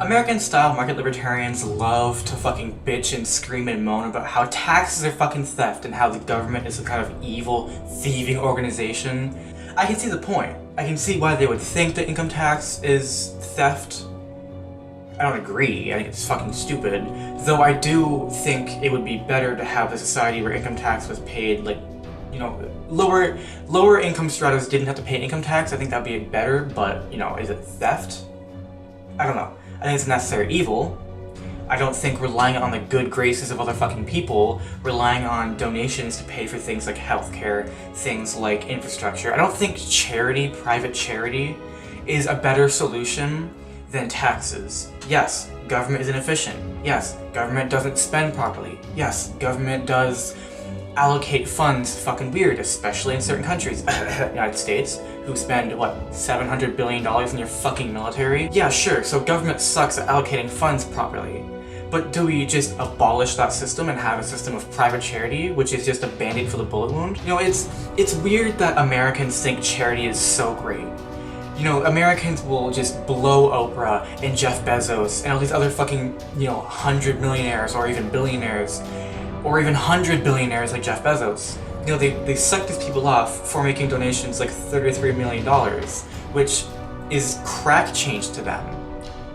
American-style market libertarians love to fucking bitch and scream and moan about how taxes are fucking theft and how the government is a kind of evil, thieving organization. I can see the point. I can see why they would think that income tax is theft. I don't agree. I think it's fucking stupid. Though I do think it would be better to have a society where income tax was paid, like, you know, lower income stratas didn't have to pay income tax. I think that'd be better, but, you know, is it theft? I don't know. I think it's a necessary evil. I don't think relying on the good graces of other fucking people, relying on donations to pay for things like healthcare, things like infrastructure. I don't think charity, private charity, is a better solution than taxes. Yes, government is inefficient. Yes, government doesn't spend properly. Yes, government does allocate funds fucking weird, especially in certain countries. United States, who spend, what, $700 billion in your fucking military? Yeah, sure, so government sucks at allocating funds properly. But do we just abolish that system and have a system of private charity, which is just a band-aid for the bullet wound? You know, it's weird that Americans think charity is so great. You know, Americans will just blow Oprah and Jeff Bezos and all these other fucking, you know, 100 millionaires or even billionaires, or even 100 billionaires like Jeff Bezos. You know, they suck these people off for making donations like $33 million, which is crack change to them.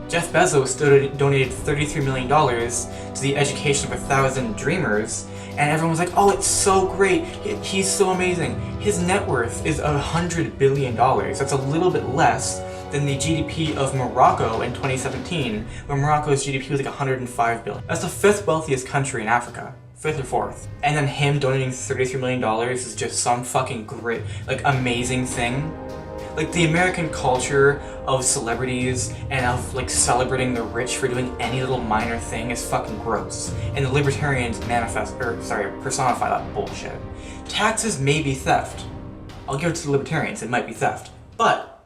Jeff Bezos donated $33 million to the education of 1,000 dreamers, and everyone was like, oh, it's so great, he's so amazing. His net worth is $100 billion. That's a little bit less than the GDP of Morocco in 2017, when Morocco's GDP was like $105 billion. That's the 5th wealthiest country in Africa. 5th or 4th. And then him donating $33 million is just some fucking great, like, amazing thing. Like, the American culture of celebrities and of, like, celebrating the rich for doing any little minor thing is fucking gross. And the libertarians personify that bullshit. Taxes may be theft. I'll give it to the libertarians, it might be theft. But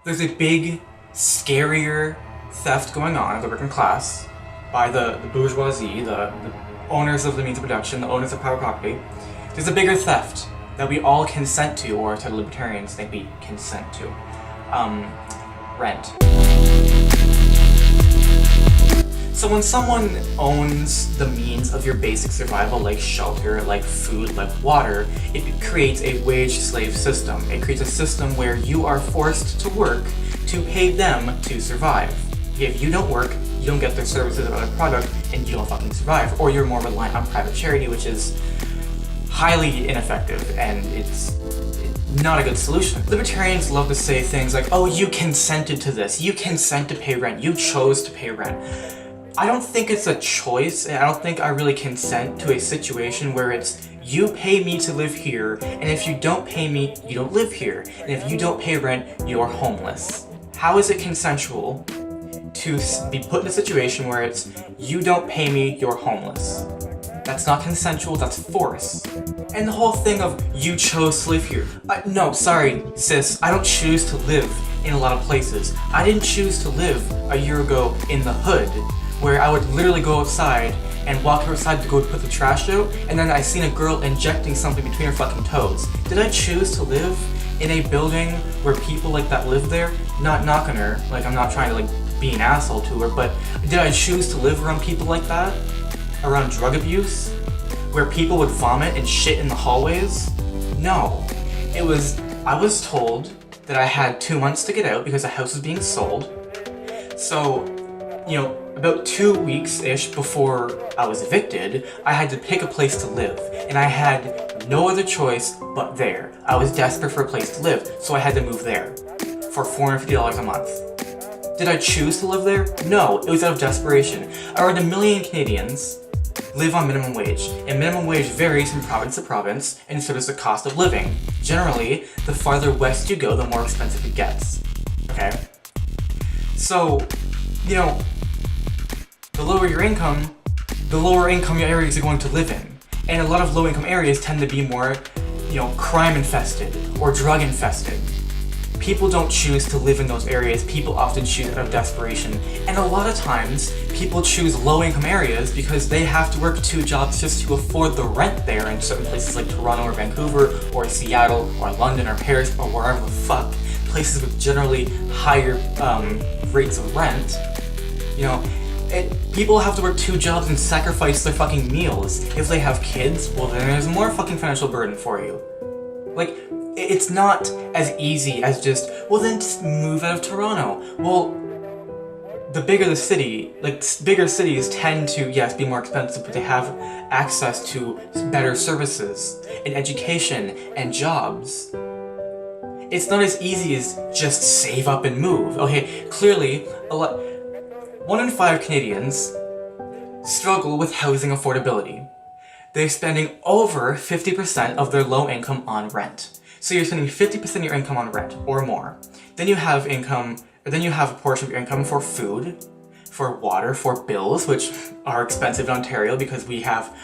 there's a big, scarier theft going on in the working class by the bourgeoisie, the owners of the means of production, the owners of private property. There's a bigger theft that we all consent to, or to the libertarians think we consent to. Rent. So when someone owns the means of your basic survival, like shelter, like food, like water, it creates a wage slave system. It creates a system where you are forced to work to pay them to survive. If you don't work, you don't get their services or other product, and you don't fucking survive. Or you're more reliant on private charity, which is highly ineffective, and it's not a good solution. Libertarians love to say things like, oh, you consented to this, you consent to pay rent, you chose to pay rent. I don't think it's a choice, and I don't think I really consent to a situation where it's, you pay me to live here, and if you don't pay me, you don't live here, and if you don't pay rent, you're homeless. How is it consensual to be put in a situation where it's, you don't pay me, you're homeless? That's not consensual, that's force. And the whole thing of, you chose to live here. No, sorry, sis, I don't choose to live in a lot of places. I didn't choose to live a year ago in the hood, where I would literally go outside and walk outside to go put the trash out, and then I seen a girl injecting something between her fucking toes. Did I choose to live in a building where people like that live there? Not knocking her, like, I'm not trying to, like, be an asshole to her, but did I choose to live around people like that? Around drug abuse? Where people would vomit and shit in the hallways? No. I was told that I had 2 months to get out because the house was being sold. So, you know, about 2 weeks-ish before I was evicted, I had to pick a place to live. And I had no other choice but there. I was desperate for a place to live, so I had to move there. For $450 a month. Did I choose to live there? No, it was out of desperation. Around 1 million Canadians live on minimum wage, and minimum wage varies from province to province, and so does the cost of living. Generally, the farther west you go, the more expensive it gets. Okay? So, you know, the lower your income areas you're going to live in. And a lot of low-income areas tend to be more, you know, crime-infested or drug-infested. People don't choose to live in those areas, people often choose out of desperation. And a lot of times, people choose low-income areas because they have to work 2 jobs just to afford the rent there in certain places like Toronto or Vancouver, or Seattle, or London, or Paris, or wherever the fuck. Places with generally higher rates of rent. You know, people have to work 2 jobs and sacrifice their fucking meals. If they have kids, well then there's more fucking financial burden for you. Like, it's not as easy as just, well then just move out of Toronto. Well, the bigger the city, like bigger cities tend to, yes, be more expensive, but they have access to better services and education and jobs. It's not as easy as just save up and move. Okay, clearly, 1 in 5 Canadians struggle with housing affordability. They're spending over 50% of their low income on rent. So you're spending 50% of your income on rent or more. Then you have a portion of your income for food, for water, for bills, which are expensive in Ontario because we have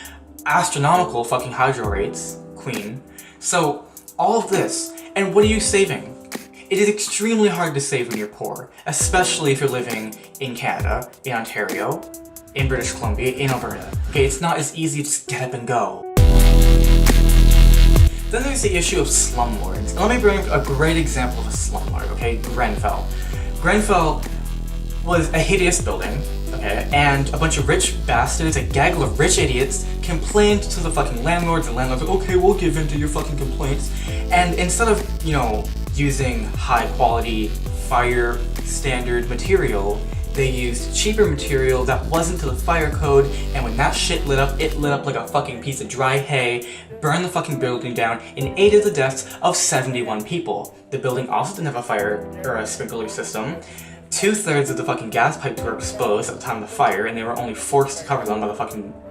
astronomical fucking hydro rates, queen. So all of this, and what are you saving? It is extremely hard to save when you're poor, especially if you're living in Canada, in Ontario, in British Columbia, in Alberta. Okay, it's not as easy to just get up and go. Then there's the issue of slumlords. And let me bring a great example of a slumlord, okay? Grenfell. Grenfell was a hideous building, okay? And a bunch of rich bastards, a gaggle of rich idiots, complained to the fucking landlords, and landlords were like, okay, we'll give in to your fucking complaints. And instead of, you know, using high quality fire standard material, they used cheaper material that wasn't to the fire code, and when that shit lit up, it lit up like a fucking piece of dry hay, burned the fucking building down, and aided the deaths of 71 people. The building also didn't have a fire or a sprinkler system. 2/3 of the fucking gas pipes were exposed at the time of the fire, and they were only forced to cover them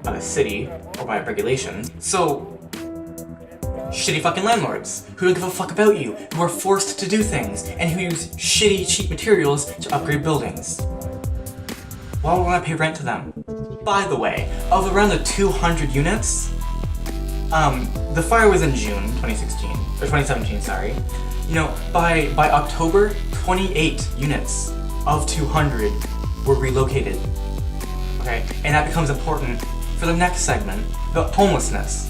by the city, or by regulation. So, shitty fucking landlords, who don't give a fuck about you, who are forced to do things, and who use shitty, cheap materials to upgrade buildings. Why would I pay rent to them? By the way, of around the 200 units, the fire was in June 2017, sorry. You know, by October, 28 units of 200 were relocated. Okay, and that becomes important for the next segment, the homelessness.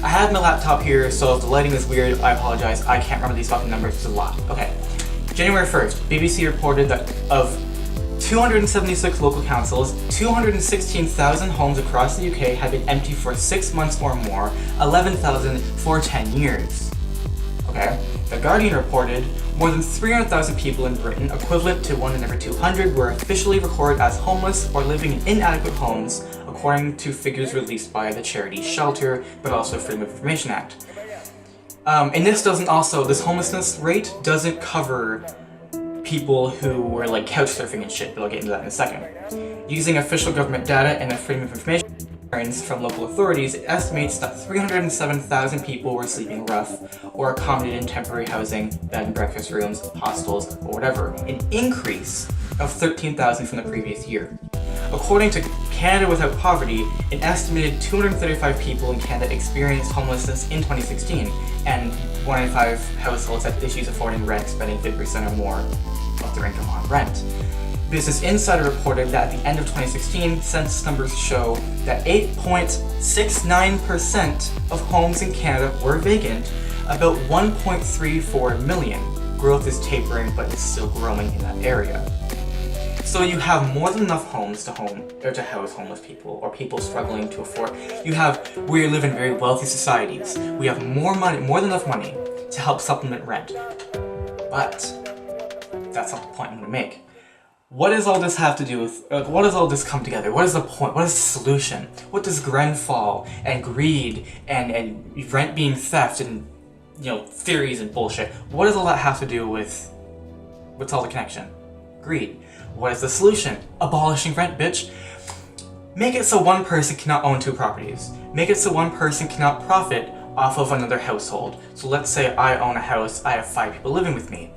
I have my laptop here, so if the lighting is weird, I apologize. I can't remember these fucking numbers, it's a lot. Okay. January 1st, BBC reported that of 276 local councils, 216,000 homes across the UK have been empty for 6 months or more, 11,000 for 10 years. Okay? The Guardian reported more than 300,000 people in Britain, equivalent to 1 in every 200, were officially recorded as homeless or living in inadequate homes, according to figures released by the charity Shelter, but also Freedom of Information Act. And this homelessness rate doesn't cover people who were like couch surfing and shit, but I'll get into that in a second. Using official government data and the Freedom of Information from local authorities, it estimates that 307,000 people were sleeping rough or accommodated in temporary housing, bed and breakfast rooms, hostels, or whatever, an increase of 13,000 from the previous year. According to Canada Without Poverty, an estimated 235 people in Canada experienced homelessness in 2016, and 1 in 5 households had issues affording rent, spending 50% or more of their income on rent. Business Insider reported that at the end of 2016, census numbers show that 8.69% of homes in Canada were vacant, about 1.34 million. Growth is tapering, but it's still growing in that area. So you have more than enough homes to house homeless people or people struggling to afford. We live in very wealthy societies. We have more than enough money to help supplement rent. But that's not the point I'm going to make. What does all this have to do with, what does all this come together? What is the point? What is the solution? What does Grenfell and greed and rent being theft and, theories and bullshit, what does all that have to do with, what's all the connection? Greed. What is the solution? Abolishing rent, bitch. Make it so one person cannot own 2 properties. Make it so one person cannot profit off of another household. So let's say I own a house, I have 5 people living with me.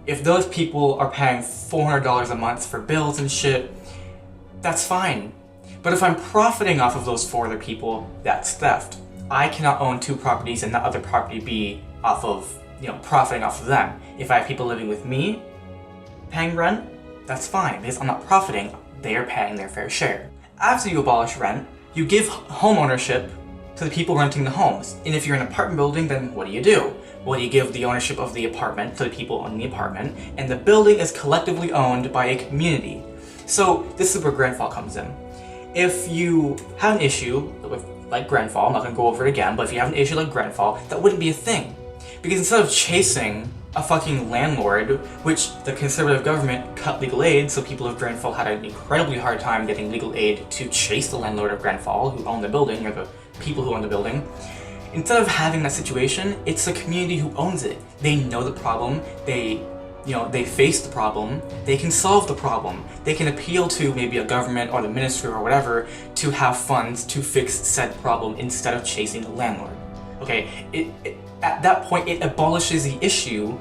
If those people are paying $400 a month for bills and shit, that's fine. But if I'm profiting off of those 4 other people, that's theft. I cannot own 2 properties and that other property be off of, profiting off of them. If I have people living with me, paying rent, that's fine, because I'm not profiting, they are paying their fair share. After you abolish rent, you give home ownership to the people renting the homes. And if you're in an apartment building, then what do? Well, you give the ownership of the apartment to the people owning the apartment, and the building is collectively owned by a community. So this is where Grenfell comes in. If you have an issue with like Grenfell, I'm not going to go over it again, but if you have an issue like Grenfell, that wouldn't be a thing. Because instead of chasing a fucking landlord, which the conservative government cut legal aid, so people of Grenfell had an incredibly hard time getting legal aid to chase the landlord of Grenfell, who owned the building, or the people who own the building. Instead of having that situation, it's the community who owns it. They know the problem, they face the problem, they can solve the problem. They can appeal to maybe a government or the ministry or whatever to have funds to fix said problem instead of chasing the landlord. Okay, at that point, it abolishes the issue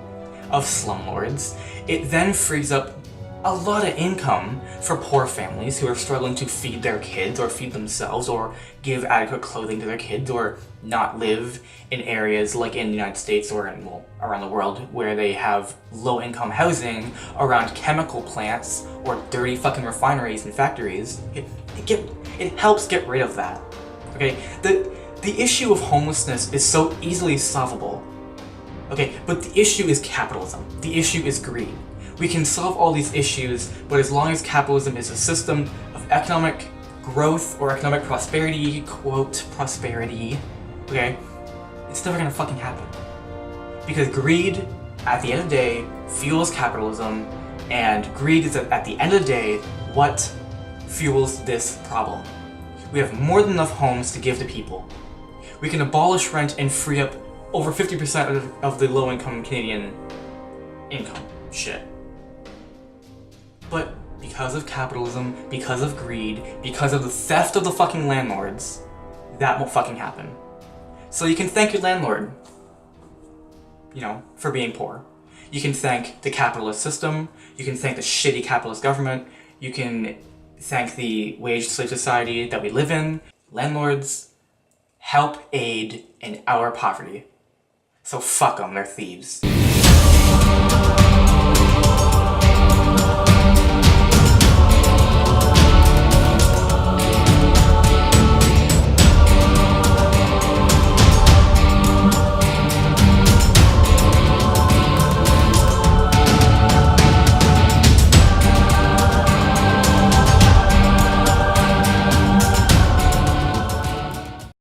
of slumlords. It then frees up a lot of income for poor families who are struggling to feed their kids or feed themselves or give adequate clothing to their kids or not live in areas like in the United States or around the world where they have low-income housing around chemical plants or dirty fucking refineries and factories. It helps get rid of that. Okay, the issue of homelessness is so easily solvable. Okay, but the issue is capitalism. The issue is greed. We can solve all these issues, but as long as capitalism is a system of economic growth or economic prosperity, quote, prosperity, okay, it's never gonna fucking happen. Because greed, at the end of the day, fuels capitalism, and greed is, at the end of the day, what fuels this problem. We have more than enough homes to give to people. We can abolish rent and free up over 50% of the low-income Canadian income. Shit. But because of capitalism, because of greed, because of the theft of the fucking landlords, that won't fucking happen. So you can thank your landlord, for being poor. You can thank the capitalist system, you can thank the shitty capitalist government, you can thank the wage slave society that we live in. Landlords help aid in our poverty. So fuck them, they're thieves.